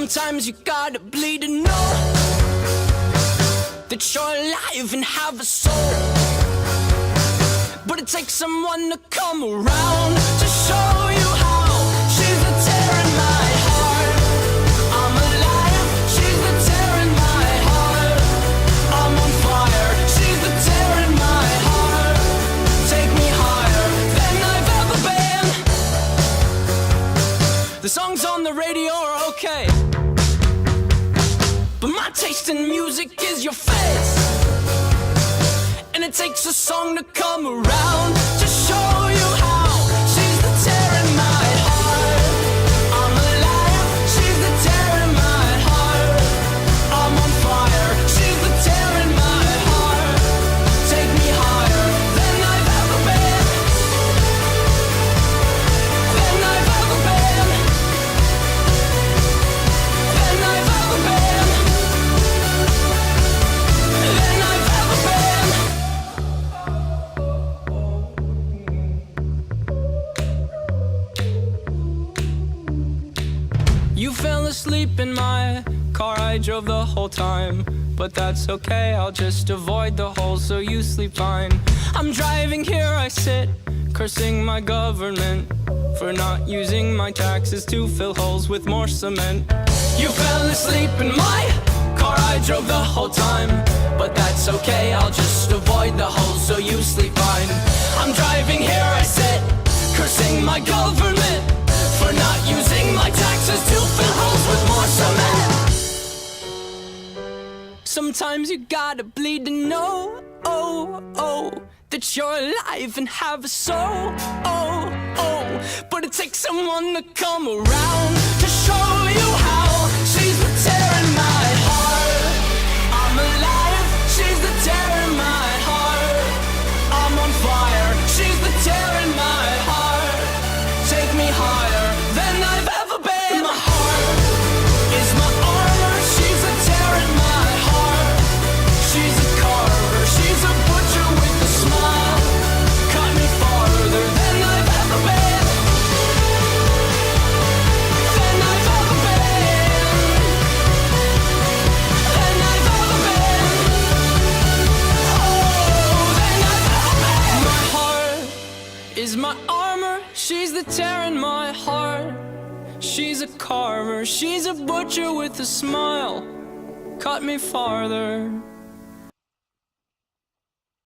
Sometimes you gotta bleed to know that you're alive and have a soul. But it takes someone to come around to show you how. She's the tear in my heart. I'm alive. She's the tear in my heart. I'm on fire. She's the tear in my heart. Take me higher than I've ever been. The songs on the radio are okay, but my taste in music is your face. And it takes a song to come around to show you how. She's the tear in my heart. I'm alive. She's the tear in my heart. I'm on fire. She's the tear in my heart. Take me higher than I've ever been. Than I've ever been. Than I've ever been. Than I've ever been. You fell asleep in my car, I drove the whole time. But that's okay, I'll just avoid the holes so you sleep fine. I'm driving here, I sit, cursing my government for not using my taxes to fill holes with more cement. You fell asleep in my car, I drove the whole time. But that's okay, I'll just avoid the holes so you sleep fine. I'm driving here, I sit, cursing my government for not using my taxes to fill holes with more cement. Sometimes you gotta bleed to know, that you're alive and have a soul, but it takes someone to come around to show you how. She's the tear in my heart. I'm alive. She's the tear in my heart. I'm on fire. She's the tear in my heart. Take me higher than I've ever been. My heart is my armor. She's a tear in my heart. She's a carver. She's a butcher with a smile. Cut me farther than I've ever been. Than I've ever been. Than I've ever been. Oh, than I've ever been. My heart is my armor. She's the tear in my heart. She's a carver. She's a butcher with a smile. Cut me farther